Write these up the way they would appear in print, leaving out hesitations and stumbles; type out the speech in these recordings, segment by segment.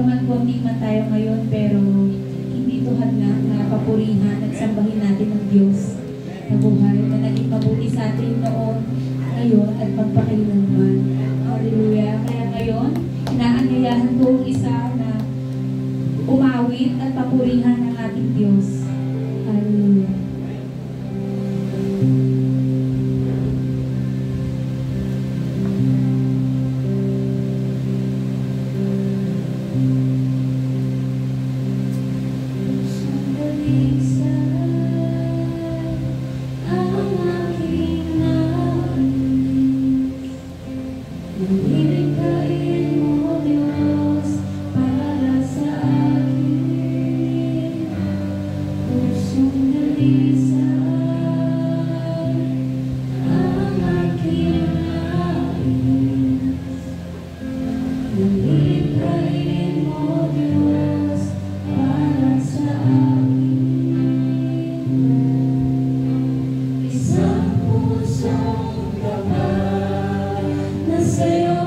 Bagaman konti man tayo ngayon, pero hindi ito hadlang na papurihan at sambahin natin ang Diyos na buhay, na naging mabuti sa atin noon, ngayon, at pagpakailanman. Hallelujah. Kaya ngayon, inaanyayahan ko isa na umawit at papurihan ang ating Diyos. Hallelujah. Sa'yo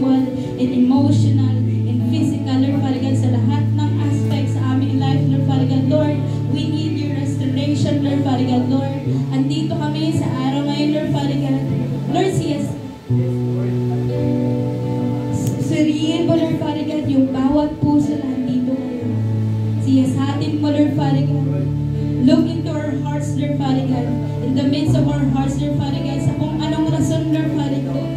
spiritual, and emotional, and physical, Lord Father God, sa lahat ng aspects sa aming life, Lord Father God. Lord, we need your restoration, Lord Father God. Lord, andito kami sa araw ngayon, Lord Father God. Lord, suriyin mo, Lord Father God, yung bawat puso na andito ngayon. Siyasatin mo, Lord Father God. Look into our hearts, Lord Father God. In the midst of our hearts, Lord Father God, sa kung anong rason, Lord Father God.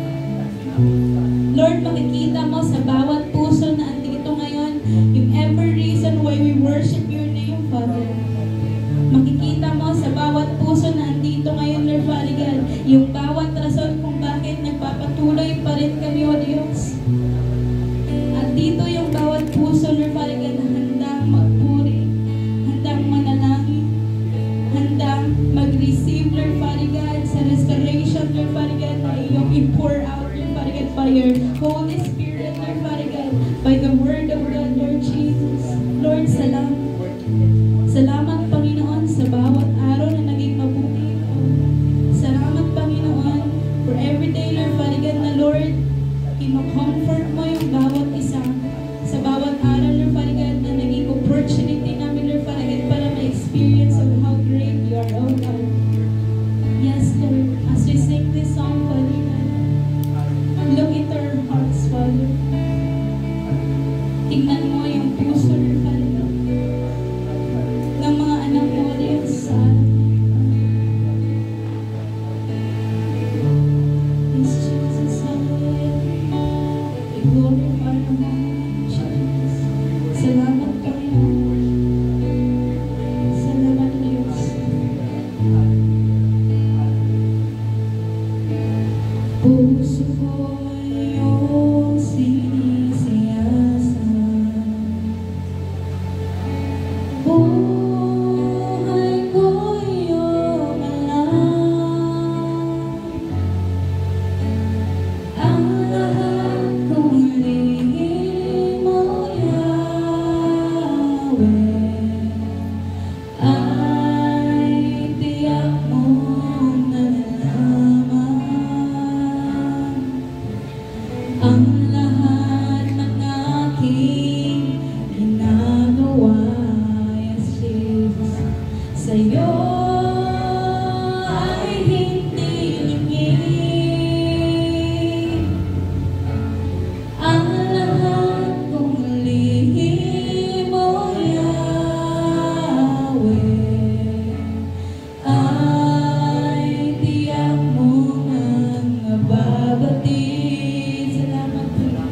Lord, makikita mo sa bawat puso na andito ngayon, yung every reason why we worship your name, Father. Makikita mo sa bawat puso na andito ngayon, Lord Father God, yung bawat rason kung bakit nagpapatuloy pa rin kami, O Diyos. At dito yung bawat puso, Lord Father God, na handang magpuri, handang manalangin, handang mag-receive, Lord Father God, sa restoration, Lord Father God, na iyong i-pour out, Lord Father God, by your Holy Spirit, Lord Father God, by the Word of God, Lord Jesus. Lord, salamat. Salamat, Panginoon, sa bawat araw na naging mabuti. Salamat, Panginoon, for every day, Lord Father God, na Lord, ino-comfort mo yung bawat isa sa bawat araw, Lord Father God, na naging opportunity namin, Lord Father God, para ma-experience of how great you are, oh God. Yes, Lord, as we sing this song, Father God, look into our hearts, Father. Tingnan mo yung puso, Lord Father God, ng mga anak mo, Diyos, sa araw. Yes, Jesus, hallelujah. We glorify your name, Jesus. Salamat, Panginoon. Salamat, Diyos. Puso ko iyong sinisiyasan. Buhay ko iyong alam. Ang lahat kong lihim mo, Yahweh, ay tiyak mong nalalaman. Ang lahat ng aking ginagawa, yes, Jesus, sa'yo ay hindi lingid. Ang lahat kong lihim mo, Yahweh, ay tiyak mo ang mababatid. Salamat, Panginoon.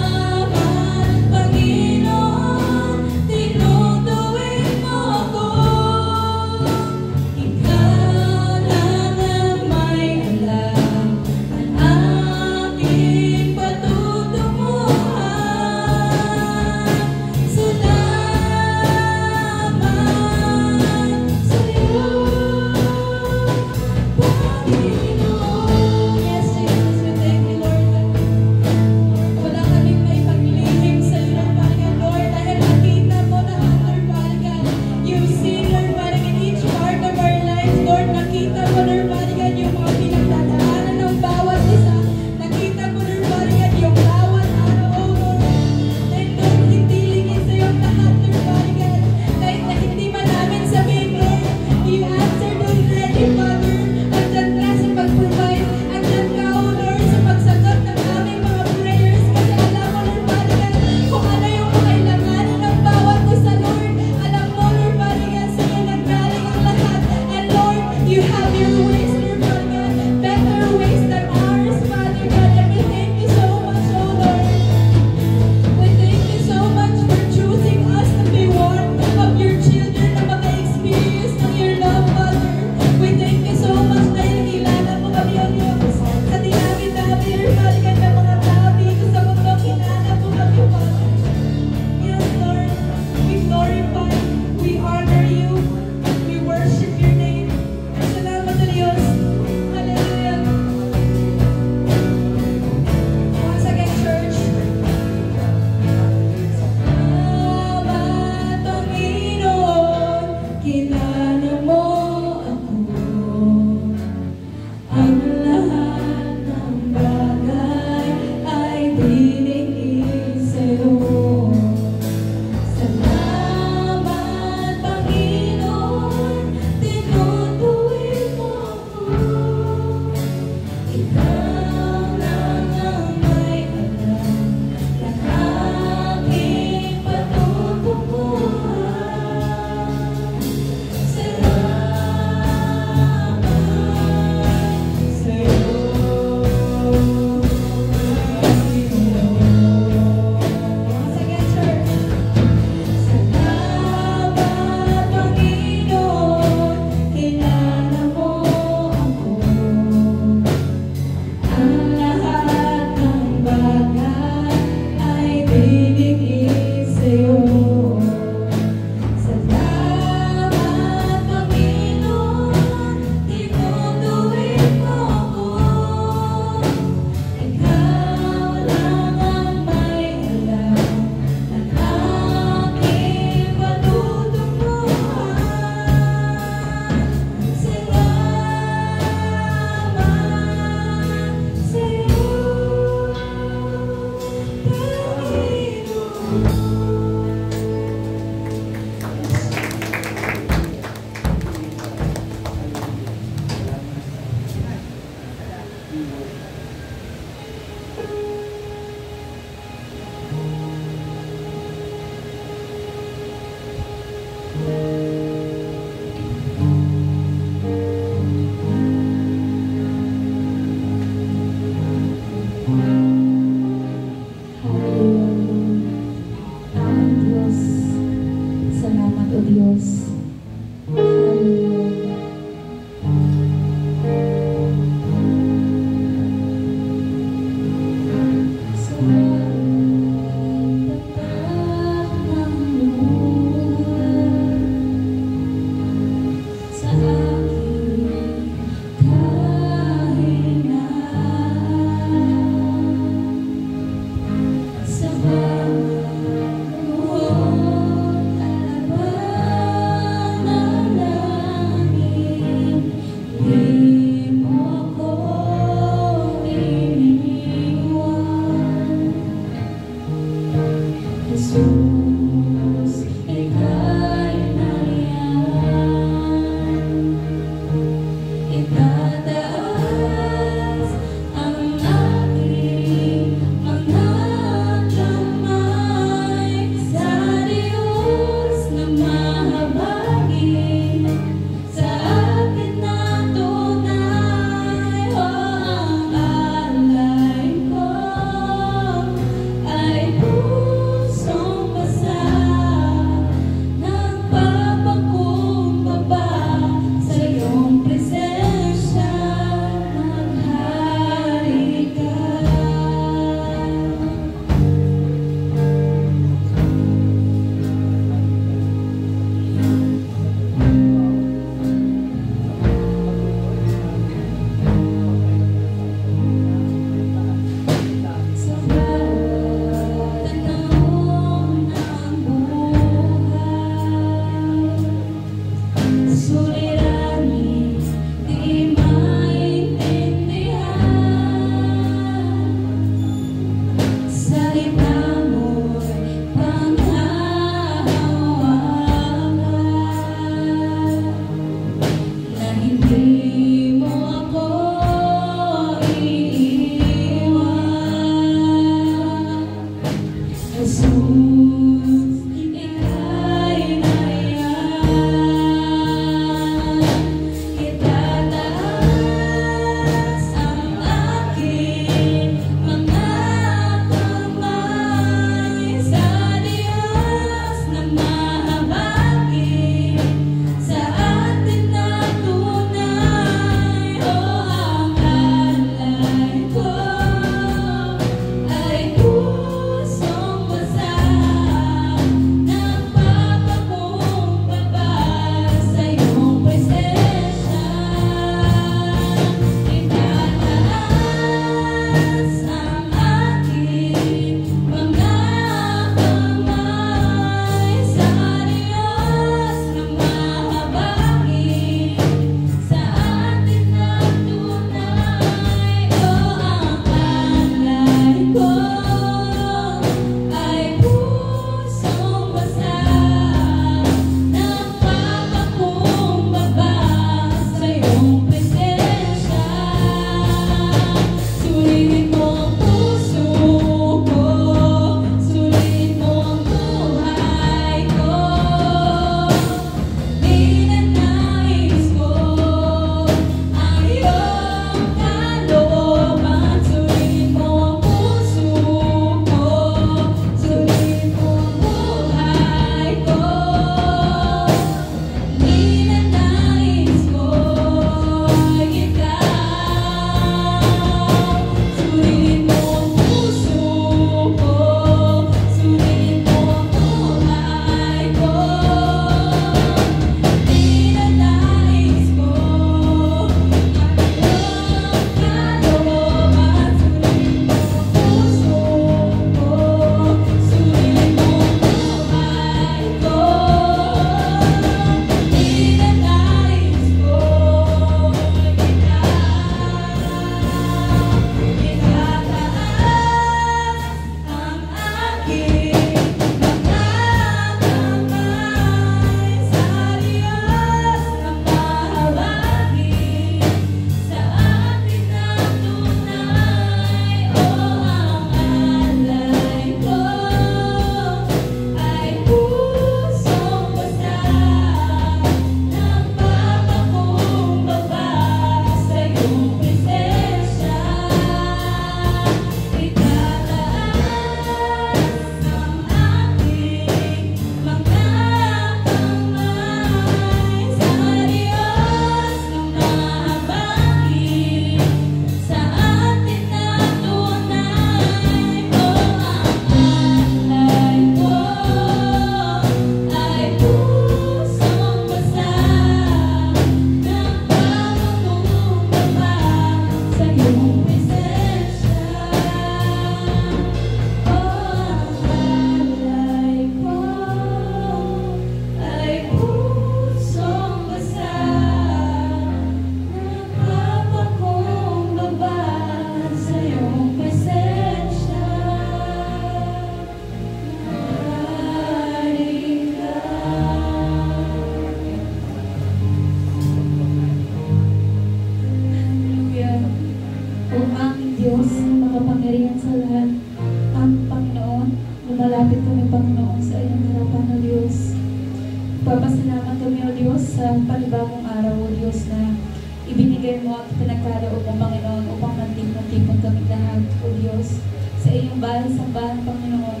ibinigay mo at pinagkaloob mo, Panginoon, upang manting-mantingkon kami lahat, O Diyos, sa iyong bahay-sambahan, Panginoon.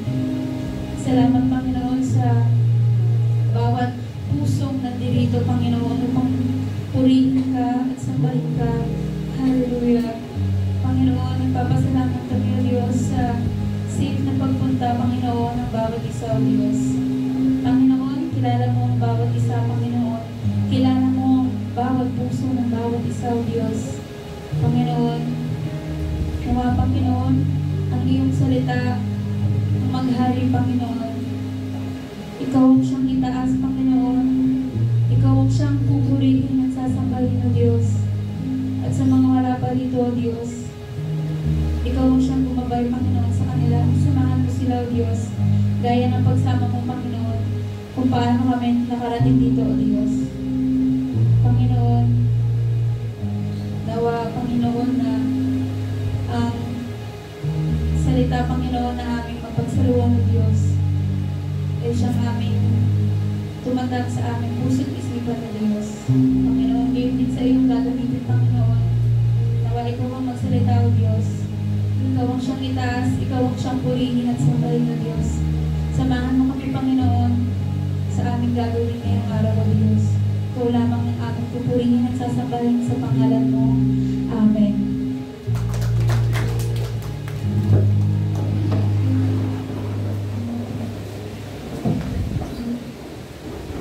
Salamat, Panginoon, sa bawat pusong nandirito, Panginoon, upang purihin ka at sambahin ka. Hallelujah. Panginoon, nagpapasalamat kami, O Diyos, sa safe na pagpunta, Panginoon, ng bawat isa, O Diyos. Panginoon, kilala mo ang bawat isa, Panginoon. Kilala mo ang bawat puso ng bawat isa, O Diyos. Panginoon, nawa, Panginoon, ang iyong salita, ang maghari, Panginoon. Ikaw ang siyang itaas, Panginoon. Ikaw ang siyang pupurihin at sasambahin, O Diyos. At sa mga wala pa rito, O Diyos, ikaw ang siyang gumabay, Panginoon, sa kanila. Samahan mo sila, O Diyos. Gaya ng pagsama mo, Panginoon, kung paano kami nakarating dito, O Diyos. Panginoon, nawa, Panginoon, na ang salita, Panginoon, na aming mapagsaluhan, O Diyos, ay siyang aming tumatak sa aming puso't isipan, O Diyos. Panginoon, gayon din sa iyong gagamitin, Panginoon. Nawa, ikaw ang magsalita, O Diyos. Ikaw ang siyang itaas, ikaw ang siyang purihin at sambahin, O Diyos. Samahan mo kami, Panginoon, sa aming gagawin ngayong araw, O Diyos. Ikaw lamang ang aming pupurihin at sasambahin sa pangalan mo. Amen.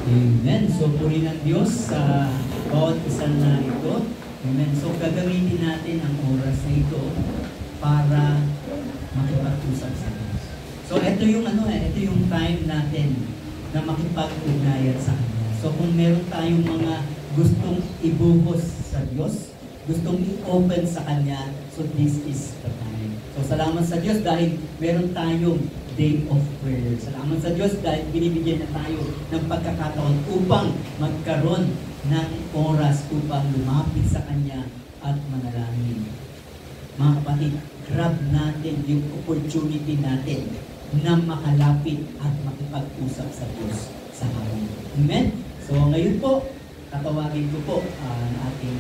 Amen. So, puri ng Diyos sa bawat isa na ito. Amen. So, gagamitin natin ang oras na ito para makipag-usap sa Diyos. So, ito yung ito yung time natin na makipag-ugnayan sa Kanya. So, kung meron tayong mga gustong ibuhos sa Diyos, gustong i-open sa Kanya, so this is the time. So, salamat sa Diyos dahil meron tayong day of prayer. Salamat sa Diyos dahil binibigyan na tayo ng pagkakataon upang magkaroon ng oras upang lumapit sa Kanya at manalangin. Mga kapatid, grab natin yung opportunity natin na makalapit at makipag-usap sa Diyos sa hapon. Amen? So ngayon po, tatawagin ko po ang ating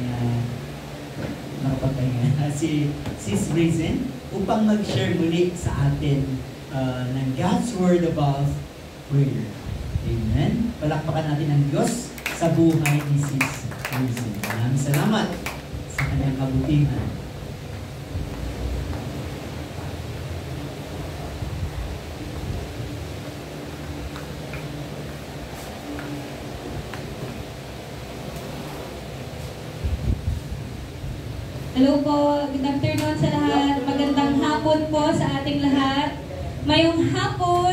nakapagpahinga, si Sis Raisin, upang mag-share muli sa atin ng God's Word about prayer. Amen? Palakpakan natin ang Diyos sa buhay ni Sis Raisin. Maraming salamat sa kanyang kabutihan. Hello po, good afternoon sa lahat. Magandang hapon po sa ating lahat. Mayong hapon.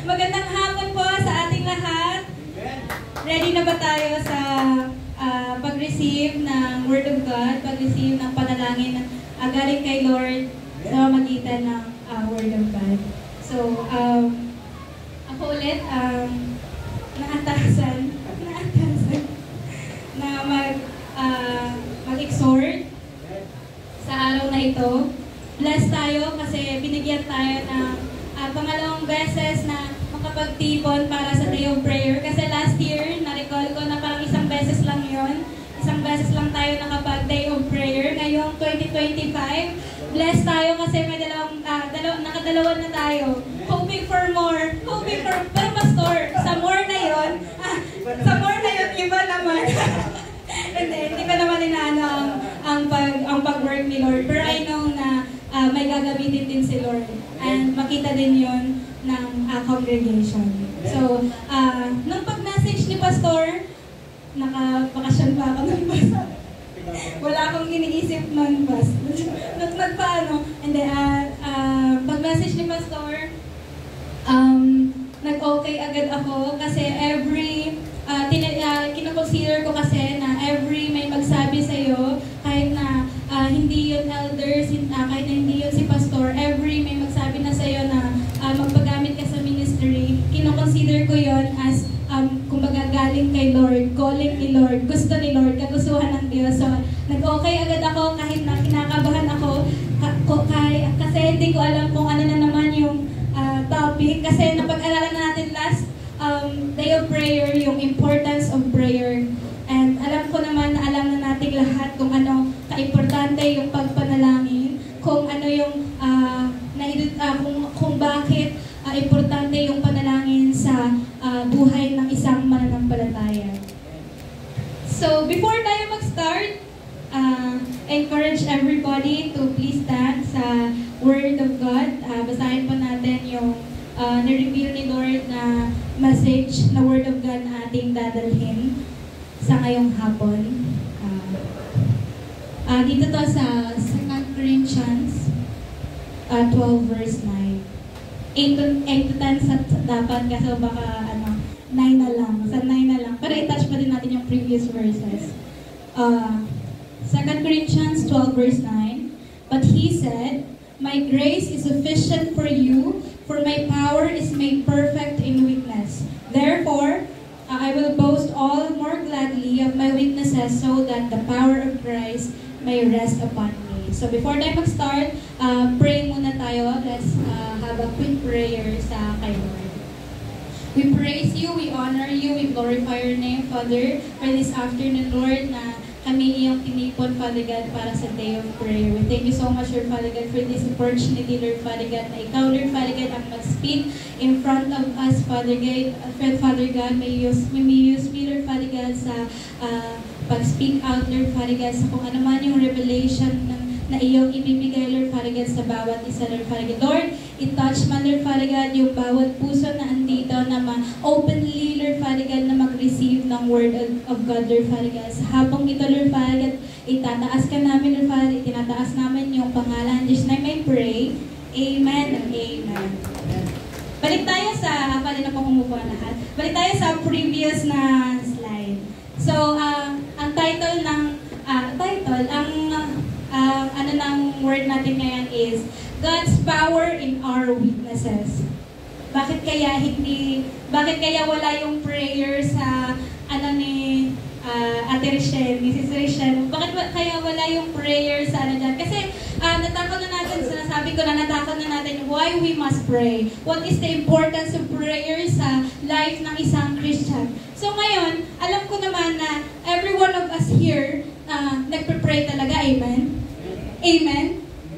Magandang hapon po sa ating lahat. Ready na ba tayo sa pag-receive ng Word of God, pag-receive ng panalangin galing kay Lord sa magitan ng Word of God? So, ako ulit naatasan na mag-exhort sa araw na ito. Bless tayo kasi binigyan tayo ng pangalawang beses na makapagtipon para sa Day of Prayer. Kasi last year, na-recall ko na parang isang beses lang yon. Isang beses lang tayo nakapag-Day of Prayer. Ngayong 2025, bless tayo kasi may nakadalawan na tayo. Hoping for more. Pero pastor, sa more na yon, iba naman. Hindi ko naman inaano ang pag-work ni Lord. Pero I know na may gagamitin din si Lord. And makita din yon ng congregation. So, nung pag-message ni Pastor, nakabakasyon pa ako ng bus. Wala akong iniisip nun bus. Nagpaano. And then, pag-message ni Pastor, nag-okay agad ako kasi kinoconsider ko kasi na every may magsabi sa'yo, kahit na hindi yun elders, kahit na hindi yun si pastor, every may magsabi na sa'yo na magpagamit ka sa ministry, kinoconsider ko yun as kumbaga galing kay Lord, calling ni Lord, gusto ni Lord, kagustuhan ng Diyos. So, nag-okay agad ako kahit na kinakabahan ako kasi hindi ko alam kung ano na naman yung topic. Kasi napag-aralan na natin last Day of Prayer, yung importance of prayer. And alam ko naman na alam na yung pagpanalangin, kung ano yung kung bakit importante yung panalangin sa buhay ng isang mananampalataya. So, before tayo mag-start, encourage everybody to please stand sa Word of God. Basahin po natin yung na-reveal ni Lord na message na Word of God na ating dadalhin sa ngayong hapon. Dito to sa 2 Corinthians 12 verse 9. 8 to 10 sa dapat kasi baka 9 na lang. Sa 9 na lang. Pero i-touch pa din natin yung previous verses. 2 Corinthians 12 verse 9. But he said, "My grace is sufficient for you, for my power is made perfect in weakness. Therefore, I will boast all more gladly of my weaknesses so that the power of Christ may rest upon me." So before tayo mag-start, pray muna tayo. Let's have a quick prayer sa kay Lord. We praise you, we honor you, we glorify your name, Father, for this afternoon, Lord, na kami iyong tinipon, Father God, para sa day of prayer. We thank you so much, Lord Father God, for this opportunity, Lord Father God, na ikaw, Lord Father God, ang mag-speak in front of us, Father God. Father God, may use me, Lord Father God, sa pag-speak out, Lord Father God, sa kung ano man yung revelation na iyong ibibigay, Lord Father God, sa bawat isa, Lord Father God. Lord, i-touch man, Lord Father God, yung bawat puso na andito na ma-openly, Lord Father God, na mag-receive ng Word of God, Lord Father God. Sa hapong ito, Lord Father God, itataas ka namin, Lord Father, itinataas namin yung pangalan. Just na may pray. Amen and amen. Balik tayo sa, pala na po kumukuha lahat. Balik tayo sa previous na slide. So, ang title ng, ng word natin ngayon is God's power in our weaknesses. Bakit kaya wala yung prayer sa ni Ate Richelle, Mrs. Richelle? Bakit kaya wala yung prayer sa dyan? Kasi natakot na natin why we must pray. What is the importance of prayer sa life ng isang Christian? So ngayon, alam ko naman na every one of us here nagpe-pray talaga, amen? Amen?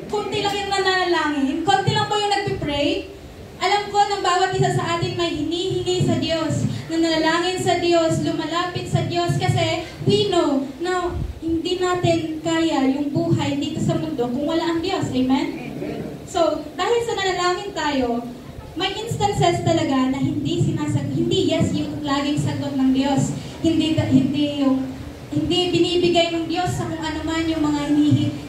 Kunti lang yung nananalangin, konti lang po yung nagpe-pray. Alam ko ng bawat isa sa atin may hinihingi sa Diyos, nananalangin sa Diyos, lumalapit sa Diyos kasi we know na hindi natin kaya yung buhay dito sa mundo kung wala ang Diyos. Amen? So, dahil sa nanalangin tayo, may instances talaga na hindi yes yung laging sagot ng Diyos. Hindi binibigay ng Diyos sa kung ano man yung mga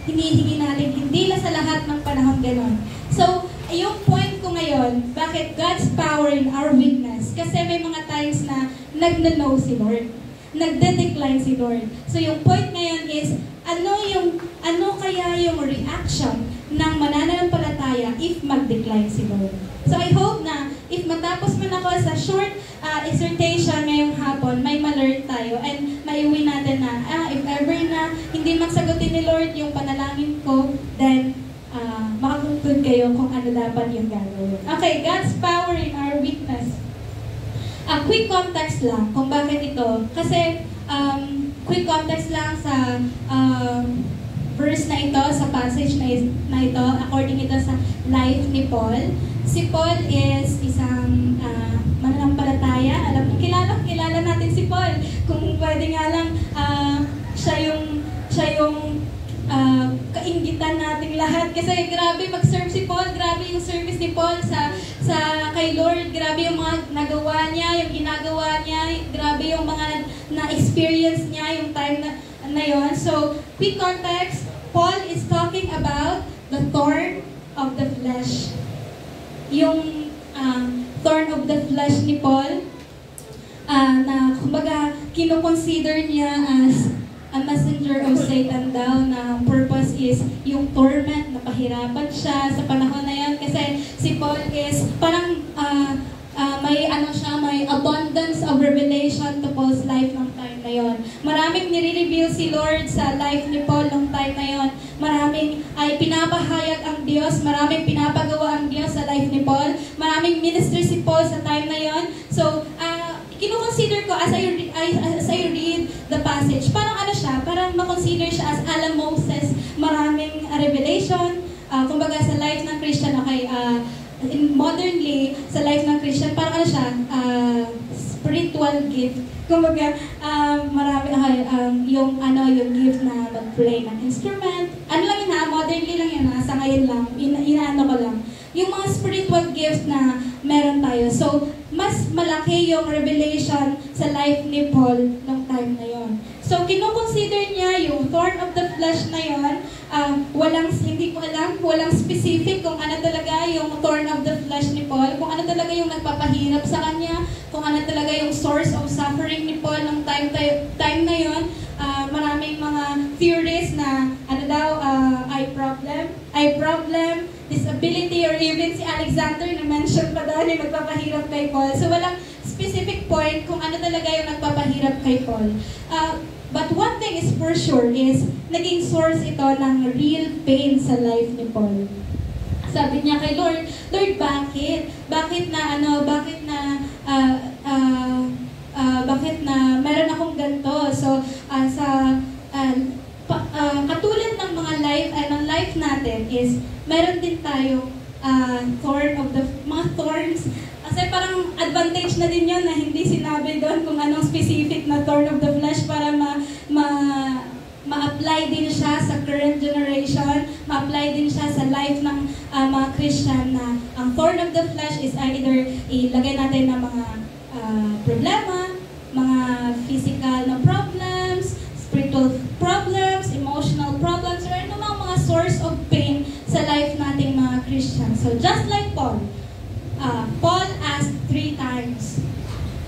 hinihingi natin. Hindi lang sa lahat ng panahon ganon. So, yung point ko ngayon, bakit God's power in our weakness? Kasi may mga times na nagno-no si Lord. Nagde-decline si Lord. So, yung point ngayon is, ano kaya yung reaction ng mananampalataya if mag-decline si Lord? So, I hope na if matapos man ako sa short exhortation ngayong hapon, may ma-learn tayo and maiuwi natin na, if ever na hindi magsagutin ni Lord yung panalangin ko, then makakonclude kayo kung ano dapat yung gagawin. Okay, God's power in our weakness. Quick context lang kung bakit ito. Kasi, quick context lang sa verse na ito, sa passage na ito, according ito sa life ni Paul. Si Paul is isang mananampalataya. Kilala natin si Paul. Kung pwede nga lang, siya yung kainggitan nating lahat. Kasi grabe mag-serve si Paul, grabe yung service ni Paul sa kay Lord, grabe yung mga nagawa niya, yung ginagawa niya, grabe yung mga na-experience niya yung time na yon. So, quick context, Paul is talking about the thorn of the flesh. Yung thorn of the flesh ni Paul, na kumbaga kino-consider niya as a messenger of Satan daw, na purpose is yung torment, na pahirapan siya sa panahon na yan kasi si Paul is parang may abundance of revelation to Paul's life ng time na yon. Maraming nire-reveal si Lord sa life ni Paul ng time na yon. Maraming ay pinapahayag ang Diyos, maraming pinapagawa ang Diyos sa life ni Paul. Maraming ministry si Paul sa time na yon. So, kino-consider ko as I read the passage, parang ano siya, parang makonsider siya as ala Moses, marami spiritual gift. Kumbaga, marami, yung gift na mag-play ng instrument. Ano lang yun ha, modernly lang yun ha, sa ngayon lang, inaano ko lang. Yung mga spiritual gifts na meron tayo. So, mas malaki yung revelation sa life ni Paul nung time na yon. So, kinukonsider niya yung thorn of the flesh na yon. Hindi ko alam, walang specific kung ano talaga yung thorn of the flesh ni Paul, kung ano talaga yung nagpapahirap sa kanya, kung ano talaga yung source of suffering ni Paul nung time na yon. Maraming mga theories na eye problem, disability, or even si Alexander na mention pa doon yung nagpapahirap kay Paul. So walang specific point kung ano talaga yung nagpapahirap kay Paul. But one thing is for sure is naging source ito ng real pain sa life ni Paul. Sabi niya kay Lord, bakit? Bakit na meron akong ganito? So, katulad ng mga life natin is meron din tayo mga thorns. Kasi parang advantage na din yun na hindi sinabi doon kung anong specific na thorn of the flesh para ma-apply din siya sa current generation, ma-apply din siya sa life ng mga Christian na ang thorn of the flesh is either ilagay natin na mga problema, mga physical na problems, spiritual problems, emotional problems, or ano mga source of pain sa life nating mga Christian. So just like Paul asked 3 times.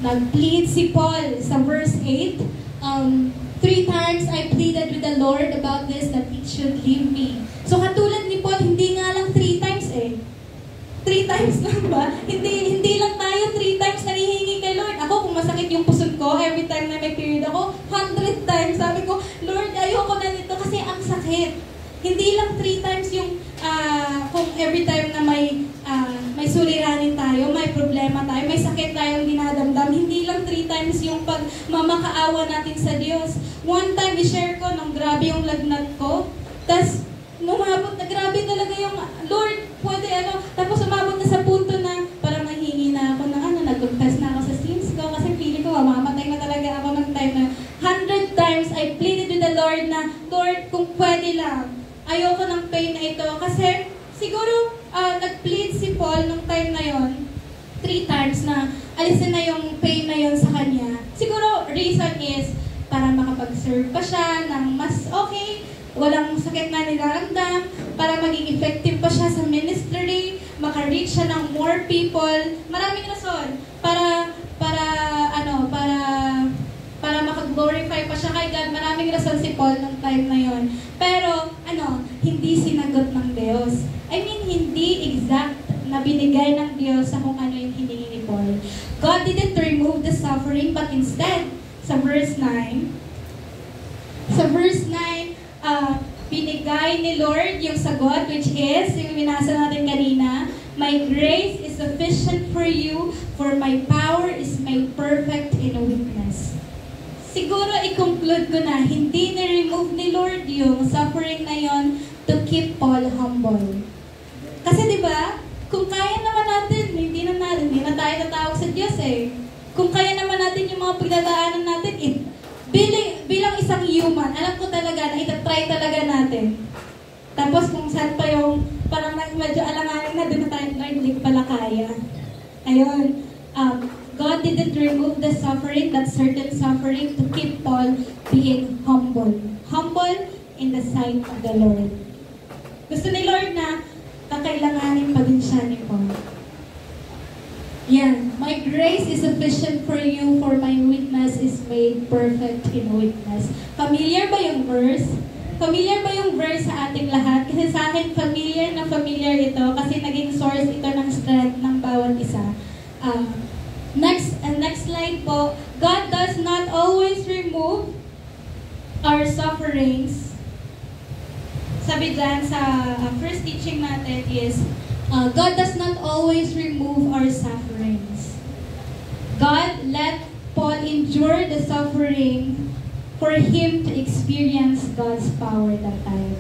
Nag-plead si Paul sa verse 8. 3 times I pleaded with the Lord about this, that it should leave me. So katulad ni Paul, hindi nga lang 3 times 3 times lang ba? Hindi lang tayo 3 times nanghihingi kay Lord. Ako, kung masakit yung puson ko, every time na may period ako, 100 times. Sabi ko, Lord, ayoko na nito kasi ang sakit. Hindi lang 3 times yung kung every time na may suliranin tayo, may problema tayo, may sakit tayong dinadamdam, hindi lang 3 times yung pagmamakaawa natin sa Diyos. One time, i-share ko nung grabe yung lagnat ko, tas umabot na grabe talaga yung Lord, pwede tapos umabot na sa punto na parang nahingi na ako ng nag-confess na ako sa sins ko kasi feeling ko, mamamatay na talaga ako ng time na 100 times I pleaded with the Lord na, Lord, kung pwede lang, ayoko ng pain na ito kasi siguro nag-plead si Paul nung time na yon 3 times na alisin na yung pain na yon sa kanya. Siguro reason is para makapag-serve pa siya ng mas okay, walang sakit na nilaramdam, para maging effective pa siya sa ministry, maka-reach siya ng more people. Maraming rason para maka-glorify pa siya kay God. Maraming rason si Paul nung time na yon. Pero hindi sinagot ng Diyos. I mean, hindi exact na binigay ng Diyos sa kung ano yung hiningi ni Paul. God didn't remove the suffering, but instead, sa verse 9, binigay ni Lord yung sagot, which is, yung binasa natin kanina, my grace is sufficient for you, for my power is made perfect in weakness. Siguro, i-conclude ko na, hindi ni-remove ni Lord yung suffering na yon to keep Paul humble. Kasi di ba, kung kaya naman natin, hindi na tayo tatawag sa Diyos Kung kaya naman natin yung mga pagdadaanan natin, bilang isang human, alam ko talaga na itatry talaga natin. Tapos kung saan pa yung parang medyo alanganin na, doon na tayo, Lord, hindi ko pala kaya. Ayun. God didn't remove the suffering, that certain suffering, to keep Paul being humble. Humble in the sight of the Lord. Gusto ni Lord na kakailanganin pa din siya ni Paul. Yan. My grace is sufficient for you, for my weakness is made perfect in weakness. Familiar ba yung verse? Familiar ba yung verse sa ating lahat? Kasi sa akin, familiar na familiar ito kasi naging source ito ng strength ng bawat isa. Next slide po. God does not always remove our sufferings. Sabi dyan sa first teaching natin is, God does not always remove our sufferings. God let Paul endure the suffering for him to experience God's power that time.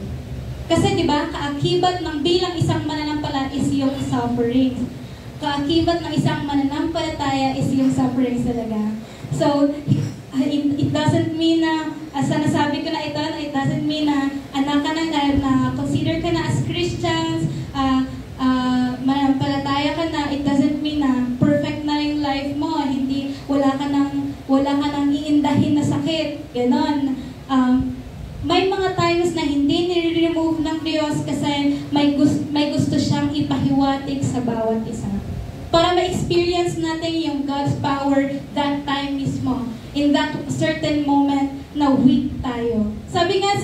Kasi di ba, kaakibat ng bilang isang mananampala is yung suffering. Kaakibat ng isang mananampalataya is yung suffering talaga. So, it doesn't mean na, as nasabi ko na ito, it doesn't mean na anak ka na consider ka na as Christians, manampalataya ka na, it doesn't mean na perfect na yung life mo, hindi, wala ka nang iindahin na sakit, ganon. May mga times na hindi nire-remove ng Diyos kasi may gusto siyang ipahiwatig sa bawat isa. Para ma-experience natin yung God's power that time mismo, in that certain moment na weak tayo. Sabi nga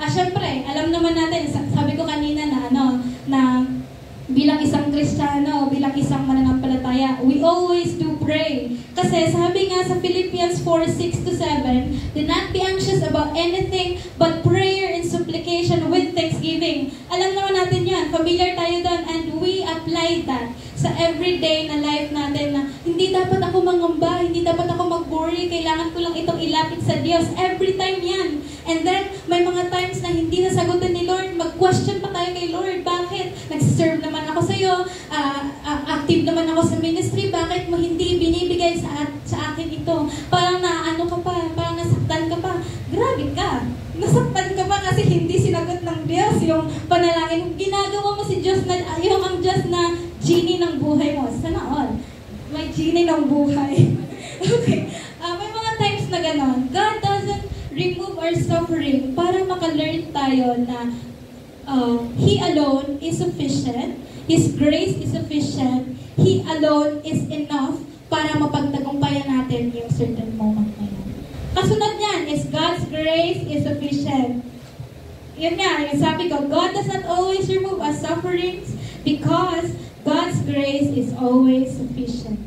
syempre, alam naman natin, sabi ko kanina na bilang isang Kristiyano, bilang isang mananampalataya, we always do pray. Kasi sabi nga sa Philippians 4:6-7, do not be anxious about anything but prayer and supplication with thanksgiving. Alam naman natin yan, familiar tayo doon, and we apply that sa everyday na life natin na hindi dapat ako mangamba, hindi dapat ako mag-worry, kailangan ko lang itong ilapit sa Diyos. Every time yan. And then, may mga times na hindi nasagutin ni Lord, mag-question pa tayo kay Lord, bakit? Nag-serve naman ako sa iyo, active naman ako sa ministry, bakit mo hindi binibigay sa akin ito? Parang naano ka pa, parang nasaktan ka pa. Grabe ka! Nasaktan ka pa kasi hindi sinagot ng Diyos yung panalangin. Ginagawa mo si Diyos na, yung ang Diyos na genie ng buhay mo. Sana all. May genie ng buhay. Okay. May mga times na gano'n. God doesn't remove our suffering para maka-learn tayo na He alone is sufficient. His grace is sufficient. He alone is enough para mapagtagumpayan natin yung certain moment na yun. Kasunod niyan is God's grace is sufficient. Yun nga, yung sabi ko, God does not always remove our sufferings because God's grace is always sufficient.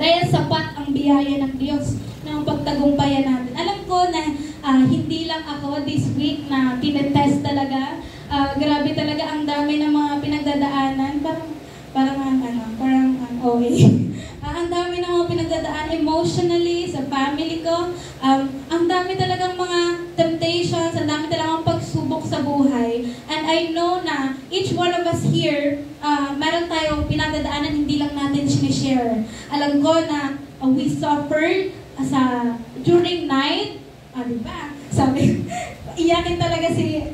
Dahil sapat ang biyaya ng Diyos ng pagtagumpayan natin. Alam ko na hindi lang ako this week na tinetest talaga. Grabe talaga ang dami ng mga pinagdadaanan. Parang OA. Ang dami ng mga pinagdadaan emotionally sa family ko. Ang dami talagang mga temptations, ang dami talagang pagsubok sa buhay. And I know na each one of us here, meron tayong pinagdadaanan, hindi lang natin sinishare. Alam ko na we suffered during night. Diba? Sabi, iyakin talaga si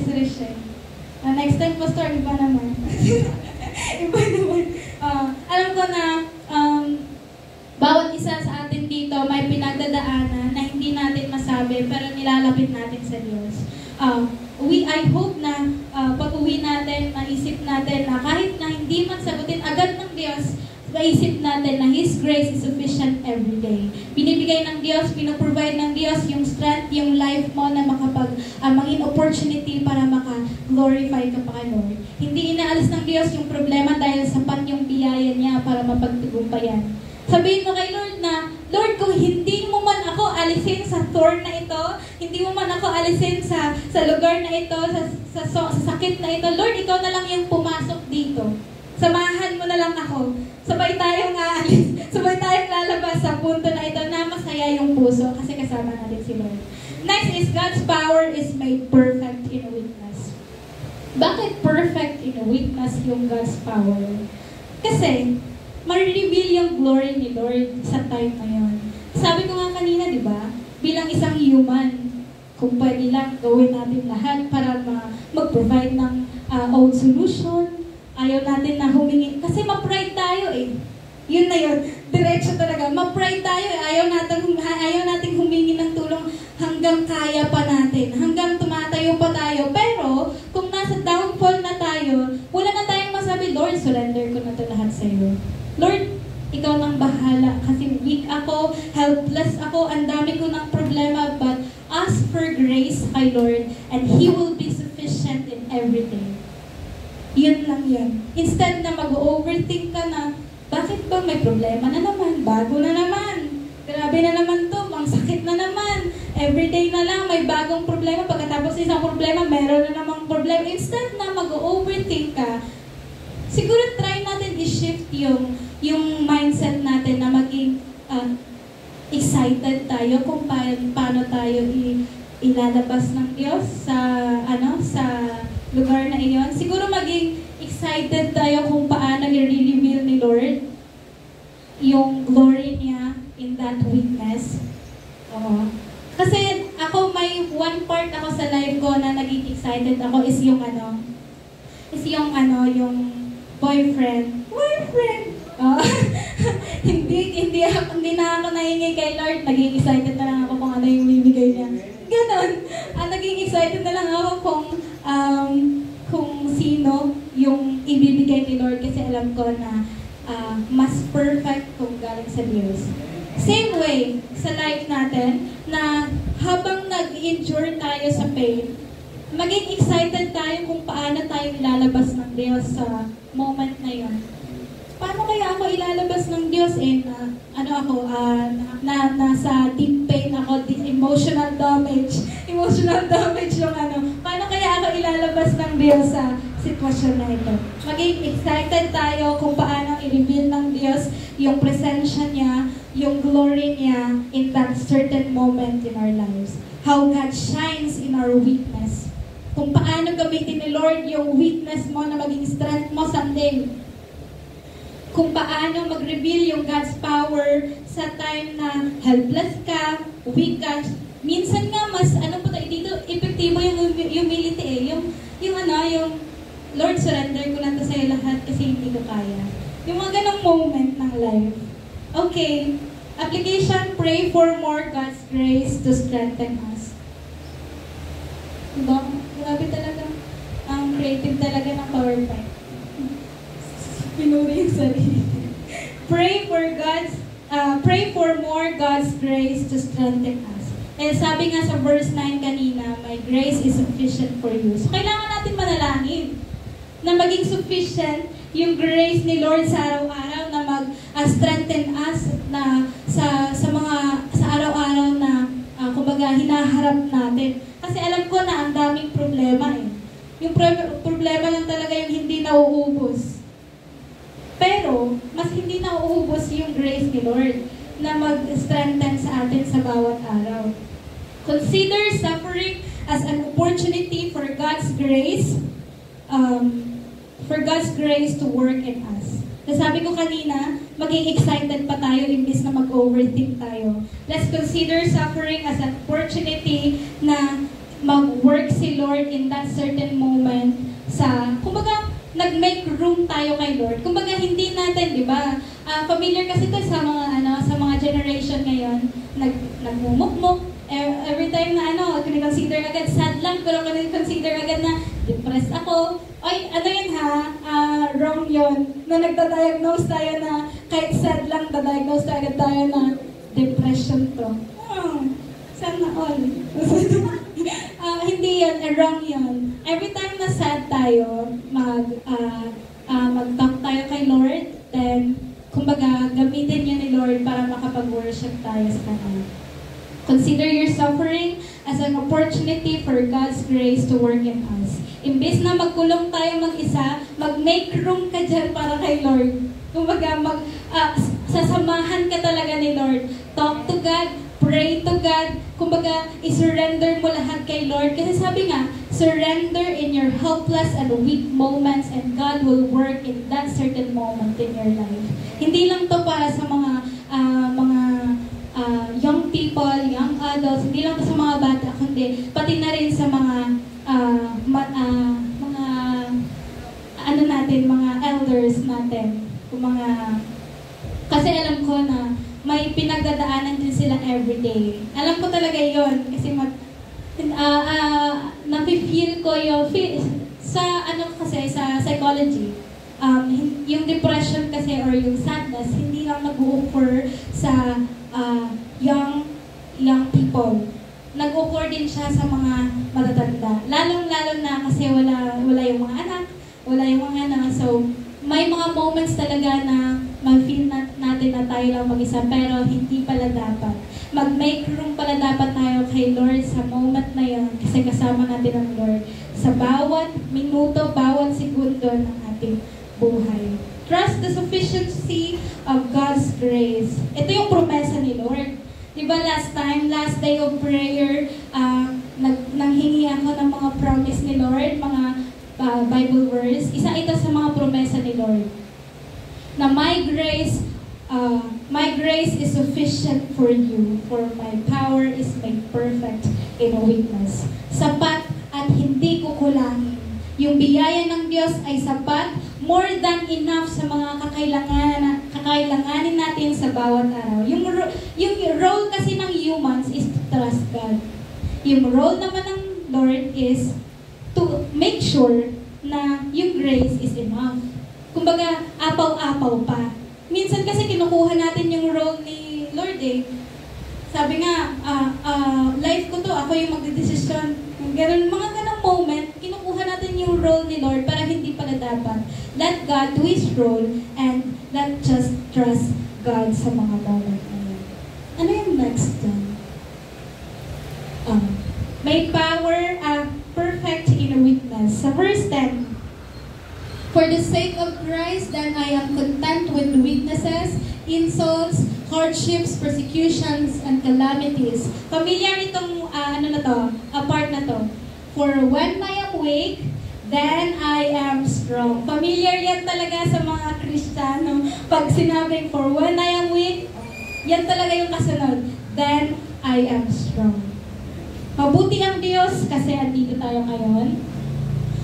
Suresh. Next time, Pastor, iba naman. Iba naman. Alam ko na bawat isa sa atin dito may pinagdadaanan na hindi natin masabi pero nilalapit natin sa Diyos. I hope na pag-uwi natin, maisip natin na kahit na hindi man sagutin agad ng Diyos, maisip natin na His grace is sufficient every day. Binibigay ng Diyos, pinoprovide ng Diyos yung strength, yung life mo na maging opportunity para maka-glorify ka pa kay Lord. Hindi inaalis ng Diyos yung problema dahil sapat yung biyaya niya para mapagtagumpayan. Sabihin mo kay Lord na, Lord, kung hindi mo man ako alisin sa thorn na ito, hindi mo man ako alisin sa lugar na ito, sa sakit na ito, Lord, ikaw na lang yung pumasok dito. Samahan mo na lang ako. Sabay tayong aalis. Sabay tayong lalabas sa punto na ito na masaya yung puso kasi kasama natin si Lord. Next is God's power is made perfect in weakness. Bakit perfect in weakness yung God's power? Kasi, ma-reveal yung glory ni Lord sa time na yun. Sabi ko nga kanina, di ba? Bilang isang human, kung pwede lang gawin natin lahat para mag-provide ng own solution, ayaw natin na humingi. Kasi ma-pride tayo eh. Yun na yun. Diretso talaga. Ma-pride tayo eh. Ayaw natin humingi ng tulong hanggang kaya pa natin. Hanggang tumatayo pa tayo. Pero, kung nasa downfall na tayo, wala na tayong masabi, Lord, surrender ko na ito lahat sa iyo. Lord, ikaw nang bahala. Kasi weak ako, helpless ako, ang dami ko ng problema. But ask for grace kay Lord and He will be sufficient in everything. Yun lang yun. Instead na mag-overthink ka na, bakit ba may problema na naman? Bago na naman. Grabe na naman to. Ang sakit na naman. Everyday na lang may bagong problema. Pagkatapos isang problema, meron na namang problema. Instead na mag-overthink ka, siguro try natin i-shift yung mindset natin na maging excited tayo kung paano tayo ilalabas ng Diyos sa lugar na iyon. Siguro maging excited tayo kung paano i-reveal ni Lord yung glory niya in that weakness. Oo. Kasi ako, may one part ako sa life ko na naging excited ako is yung yung boyfriend. Oo. hindi na ako nahingi kay Lord. Naging excited na lang ako kung ano yung bibigay niya. Ganon. Naging excited na lang ako kung sino yung ibibigay ni Lord kasi alam ko na mas perfect kung galing sa Diyos. Same way sa life natin na habang nag-endure tayo sa pain, maging excited tayo kung paano tayo ilalabas ng Diyos sa moment na yun. Paano kaya ako ilalabas ng Diyos nasa deep pain ako, emotional damage yung paano kaya ako ilalabas ng Diyos sa sitwasyon na ito? Maging excited tayo kung paano i-reveal ng Diyos yung presensya niya, yung glory niya in that certain moment in our lives. How God shines in our weakness. Kung paano gamitin ni Lord yung weakness mo na maging strength mo someday. Kung paano mag-reveal yung God's power sa time na helpless ka, weak ka. Minsan nga mas, dito, epektibo yung humility yung Lord, surrender ko na to sa'yo lahat kasi hindi ko kaya. Yung mga ganong moment ng life. Okay, application, pray for more God's grace to strengthen us. Diba? Grabe talaga. Ang creative talaga ng PowerPoint. Pinuri yung sarili. Pray for more God's grace to strengthen us. Sabi nga sa verse 9 kanina, my grace is sufficient for you. So, kailangan natin manalangin na maging sufficient yung grace ni Lord sa araw-araw na mag-strengthen us na sa araw-araw na kumbaga hinaharap natin. Kasi alam ko na ang daming problema eh. Yung problema lang talaga yung hindi nauubos. Pero, mas hindi nauubos yung grace ni Lord na mag-strengthen sa atin sa bawat araw. Consider suffering as an opportunity for God's grace to work in us. Sabi ko kanina, maging excited pa tayo imbis na mag-overthink tayo. Let's consider suffering as an opportunity na mag-work si Lord in that certain moment kumbaga, nag-make room tayo kay Lord. Kumbaga, hindi natin, di ba? Familiar kasi ito sa mga generation ngayon, nagmumukmuk. Every time na kinikonsider agad, sad lang, pero kinikonsider agad na depressed ako. Ay, wrong yun. Na nagda-diagnose tayo na, kahit sad lang, da-diagnose agad tayo na depression to. Sana all. Hindi yan, wrong yun. Every time na sad tayo, mag-talk tayo kay Lord, then, kumbaga, gamitin niya ni Lord para makapag-worship tayo sa Kanya. Consider your suffering as an opportunity for God's grace to work in us. Imbes na magkulong tayo mag-isa, mag-make room ka dyan para kay Lord. Kumbaga, sasamahan ka talaga ni Lord. Talk to God, pray to God. Kumbaga, isurrender mo lahat kay Lord. Kasi sabi nga, surrender in your helpless and weak moments and God will work in that certain moment in your life. Hindi lang to para sa mga young people, young adults, hindi lang to sa mga bata, kundi pati na rin sa mga mga elders natin. Kasi alam ko na may pinagdadaanan din sila everyday. Alam ko talaga yon kasi nafe-feel ko yung sa psychology. Yung depression kasi or yung sadness hindi lang nag-occur sa young people. Nag-occur din siya sa mga matatanda. Lalong-lalo na kasi wala yung mga anak, wala yung mga so may mga moments talaga na mag-feel natin na tayo lang mag-isa, pero hindi pala dapat. Mag-make room pala dapat tayo kay Lord sa moment na yun, kasi kasama natin ang Lord sa bawat minuto, bawat segundo ng ating buhay. Trust the sufficiency of God's grace. Ito yung promesa ni Lord. Diba last day of prayer, nanghingi ako ng mga promise ni Lord, mga Bible verse. Isa ito sa mga promesa ni Lord. Na my grace My grace is sufficient for you, for my power is made perfect in weakness. Sapat at hindi kukulangin. Yung biyaya ng Diyos ay sapat, more than enough sa mga kakailanganin natin sa bawat araw. Yung role kasi ng humans is to trust God. Yung role naman ng Lord is to make sure na yung grace is enough. Kumbaga, apaw-apaw pa. Minsan kasi kinukuha natin yung role ni Lord eh. Sabi nga, life ko to, ako yung magdedesisyon. Ganun, mga ganang moment, kinukuha natin yung role ni Lord para hindi pala dapat. Let God do His role and let just trust God sa mga moment na yun. Ano yung next dyan? May power, perfect in weakness. Sa verse 10, for the sake of Christ, then I am content with weaknesses, insults, hardships, persecutions, and calamities. Familiar itong part na to. For when I am weak, then I am strong. Familiar yan talaga sa mga Kristiyano. Pag sinabing, for when I am weak, yan talaga yung kasunod. Then I am strong. Mabuti ang Diyos kasi andito tayo ngayon.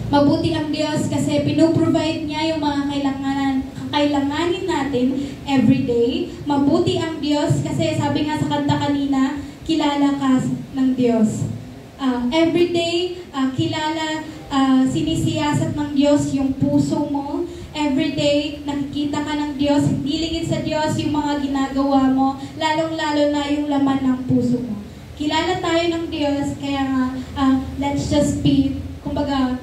Mabuti ang Diyos kasi pinoprovide niya yung mga kailanganin natin everyday. Mabuti ang Diyos kasi sabi nga sa kanta kanina, kilala ka ng Diyos. Everyday, sinisiyasat ng Diyos yung puso mo. Everyday, nakikita ka ng Diyos. Hindi lingid sa Diyos yung mga ginagawa mo, lalong-lalo na yung laman ng puso mo. Kilala tayo ng Diyos, kaya nga, let's just be, kumbaga,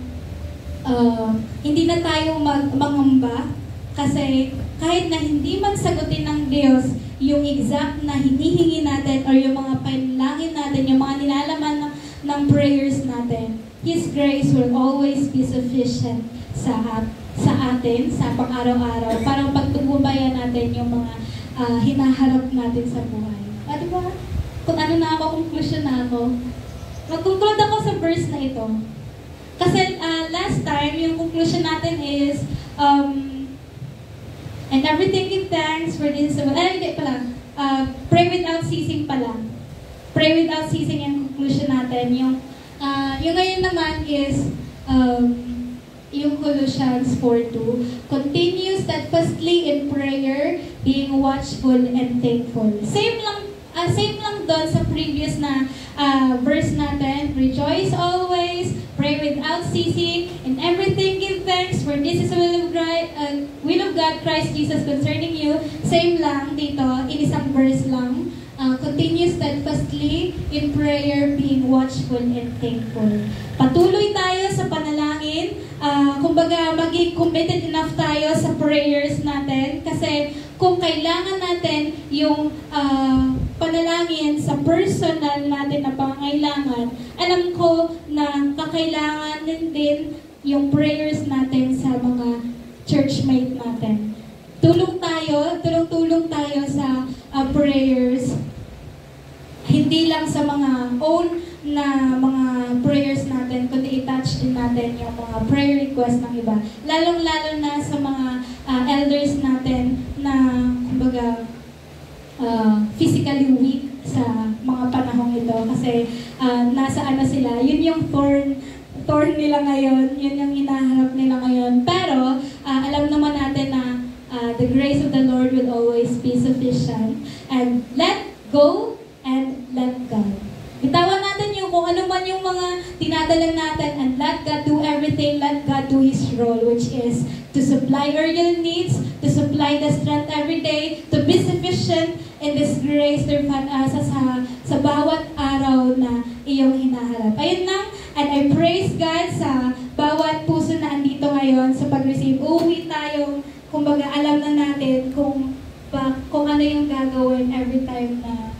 hindi na tayo mangamba kasi kahit na hindi man sagutin ng Diyos yung exact na hinihingi natin or yung mga panalangin natin, yung mga nilalaman ng prayers natin, His grace will always be sufficient sa atin, sa pang-araw-araw, para pagtugubayan natin yung mga hinaharap natin sa buhay. Di ba? Kung ano na ako, conclusion na ako. Mag-conclude ako sa verse na ito. Kasi last time, yung conclusion natin is, and everything give thanks for this. Hindi pala. Pray without ceasing pala. Pray without ceasing yung conclusion natin. Yung ngayon naman is, yung Colossians 4:2. Continue steadfastly in prayer, being watchful and thankful. Same lang doon sa previous na verse natin. Rejoice always, pray without ceasing, in everything give thanks, for this is the will of God, Christ Jesus concerning you. Same lang dito, in isang verse lang. Continue steadfastly in prayer, being watchful and thankful. Patuloy tayo sa panalangin. Kumbaga, maging committed enough tayo sa prayers natin. Kasi kung kailangan natin yung panalangin sa personal natin na pangailangan, alam ko na kakailanganin din yung prayers natin sa mga churchmate natin. Tulong-tulong tayo sa prayers. Hindi lang sa mga own na mga prayers natin, kundi i-touch din natin yung mga prayer request ng iba. Lalong-lalo na sa mga elders natin na, kumbaga, physically weak sa mga panahong ito. Kasi nasa sila, yun yung thorn nila ngayon, yun yung hinaharap nila ngayon. Pero, alam naman natin na the grace of the Lord will always be sufficient. And let go and let God. Bitawan natin yung kung ano man yung mga tinadala natin and let God do everything, let God do His role, which is to supply our needs, to supply the strength every day, to be sufficient in this grace sa bawat araw na iyong hinaharap. Ayun lang, and I praise God sa bawat puso na andito ngayon sa pag-receive. Uuwi tayo, kumbaga alam na natin kung ano yung gagawin every time na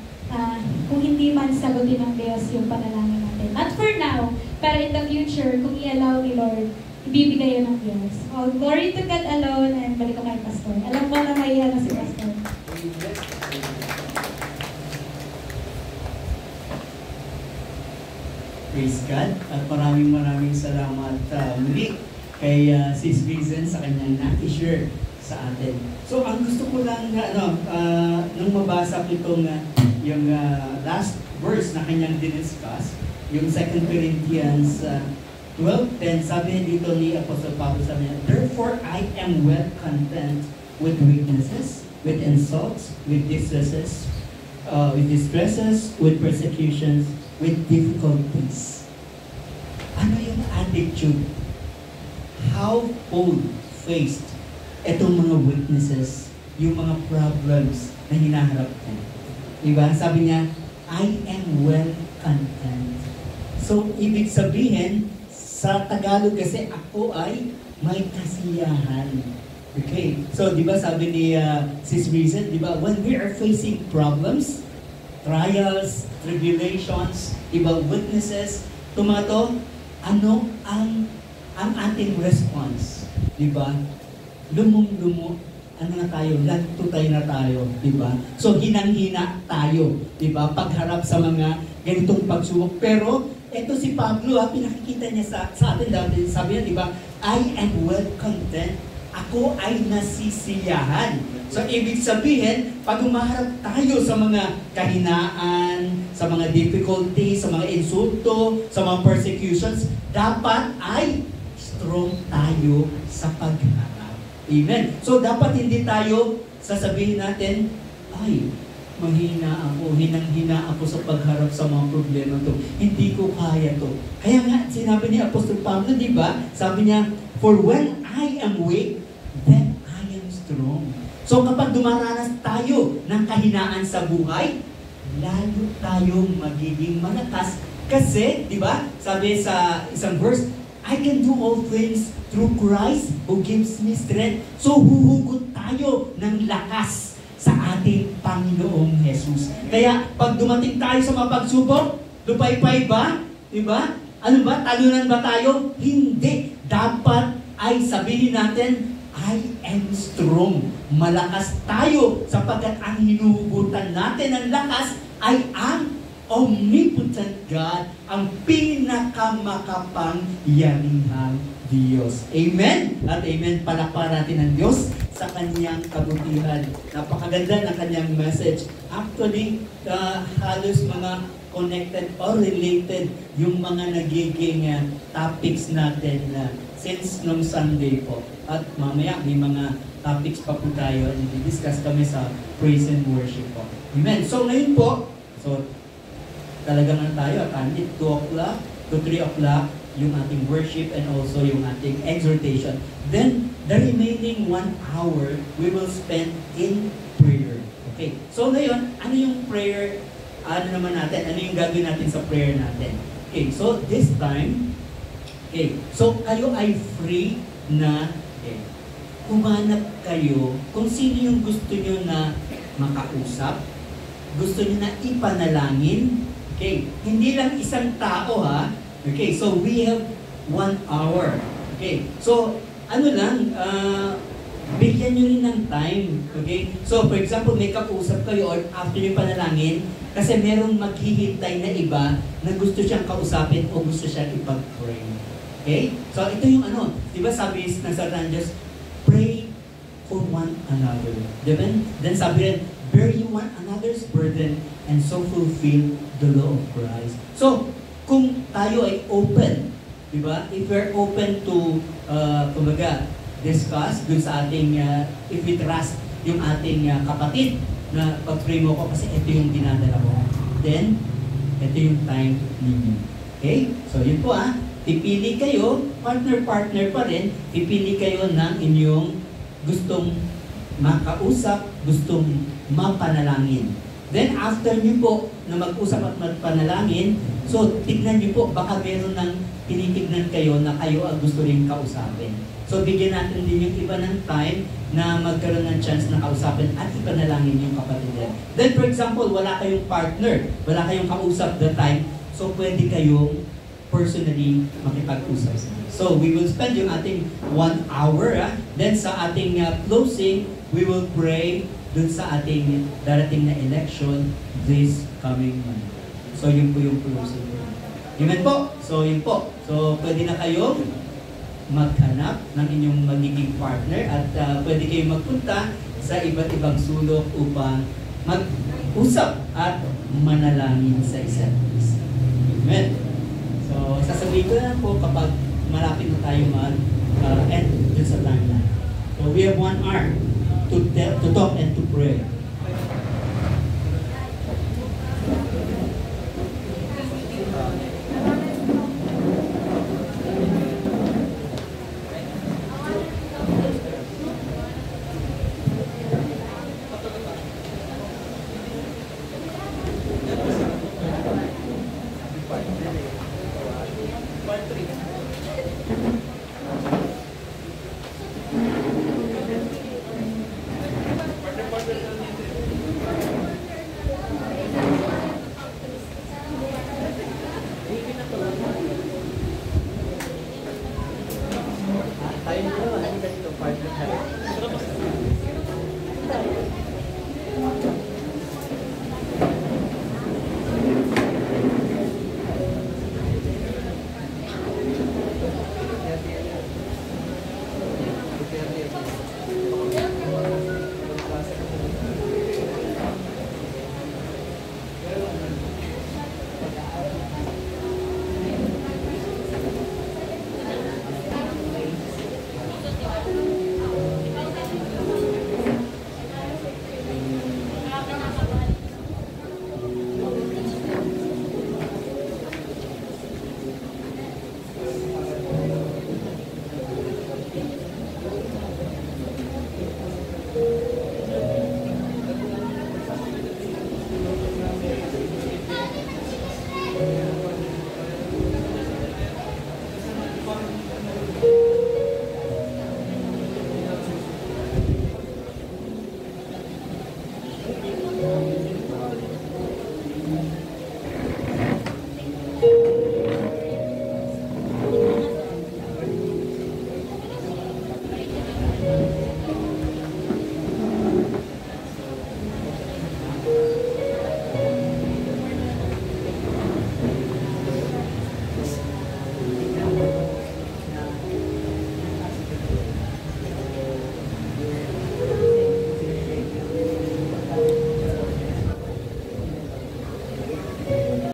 kung hindi man sagutin ng Diyos yung panalangin natin. Not for now, pero in the future, kung i-allow ni Lord, ibibigay yun ng Diyos. All glory to God alone, and balik ko kay Pastor. Alam ko na may si Pastor. Praise God, at maraming salamat muli kay Sis Vincent sa kanyang na-share sa atin. So, ang gusto ko lang na, nung mabasa ko itong yung last verse na kanyang diniscuss, yung 2 Corinthians 12:10, sabi dito ni Apostle Pablo, sabi niya, "Therefore I am well content with weaknesses, with insults, with distresses, with persecutions, with difficulties." Ano yung attitude? How Paul faced itong mga weaknesses, yung mga problems na hinaharap ko. Diba? Sabi niya, I am well content. So, ibig sabihin, sa Tagalog kasi ako ay may kasiyahan. Okay? So, di ba sabi ni Sis Reason, di ba, when we are facing problems, trials, tribulations, iba weaknesses, tumato, ano ang ating response? Di ba? Lumong-lumo, ano na tayo, latutay na tayo, di ba? So, hinang-hina tayo, di ba? Pagharap sa mga ganitong pagsubok. Pero, eto si Pablo, pinakikita niya sa atin dati, sabi niya, di ba? I am well content. Ako ay nasisiyahan. So, ibig sabihin, pag umaharap tayo sa mga kahinaan, sa mga difficulties, sa mga insulto, sa mga persecutions, dapat ay strong tayo sa pagharap. Amen. So, dapat hindi tayo sasabihin natin, ay, mahina ako, hinang-hina ako sa pagharap sa mga problema to. Hindi ko kaya to. Kaya nga, sinabi ni Apostol Pablo, di ba? Sabi niya, for when I am weak, then I am strong. So, kapag dumaranas tayo ng kahinaan sa buhay, lalo tayong magiging malakas. Kasi, di ba? Sabi sa isang verse, I can do all things through Christ who gives me strength. So, huhugot tayo ng lakas sa ating Panginoong Jesus. Kaya, pag dumating tayo sa mga pagsubok, lupay-pay ba? Diba? Ano ba? Talunan ba tayo? Hindi. Dapat ay sabihin natin, I am strong. Malakas tayo sapagkat ang hinuhugutan natin ng lakas ay ang omnipotent God, ang pinakamakapangyarihang Diyos. Amen? At amen, palakpakan natin ang Diyos sa kanyang kabutihan. Napakaganda ng kanyang message. Actually, halos mga connected or related yung mga nagiging topics natin since nung Sunday po. At mamaya may mga topics pa po tayo and i-discuss kami sa praise and worship po. Amen? So ngayon po, talagang tayo, kahit 2 o'clock to 3 o'clock, yung ating worship and also yung ating exhortation. Then, the remaining 1 hour, we will spend in prayer. Okay. So ngayon, ano yung prayer, ano naman natin, ano yung gagawin natin sa prayer natin? Okay, so this time, okay, so kayo ay free na, humanap kayo kung sino yung gusto nyo na makausap, gusto nyo na ipanalangin. Okay, hindi lang isang tao ha. Okay, so we have 1 hour. Okay, so ano lang, bigyan nyo rin ng time. Okay, so for example, may kausap kayo or after yung panalangin, kasi merong maghihintay na iba na gusto siyang kausapin o gusto siyang ipag-pray. Okay, so ito yung ano, di ba sabi ng Satan, just pray for one another. Diba? Then sabi rin, bear you one another's burden and so fulfill the law of Christ. So, kung tayo ay open, di ba? If we're open to, kumbaga, discuss dun sa ating, if we trust yung ating kapatid na pag-pray mo ko kasi ito yung dinadala ko, then, ito yung time ninyo. Okay? So, yun po pipili kayo, partner-partner pa rin, pipili kayo ng inyong gustong makausap, gustong mapanalangin. Then after nyo po na mag-usap at magpanalangin, so tignan nyo po, baka meron ng tinitignan kayo na kayo ang gusto rin kausapin. So bigyan natin din yung iba ng time na magkaroon ng chance na kausapin at ipanalangin yung kapatid nila. Then for example, wala kayong partner, wala kayong kausap that time, so pwede kayong personally makipag-usap. So we will spend yung ating 1 hour. Then sa ating closing, we will pray dun sa ating darating na election this coming month. So yun po yung closing. Amen po? So yun po. So pwede na kayong maghanap ng inyong magiging partner at pwede kayong magpunta sa iba't ibang sulok upang mag-usap at manalangin sa isa't isa. Amen. So, sasabihin ko na po kapag malapit na tayo mag-end dun sa timeline. So, we have 1 hour to talk and to pray. Part 3.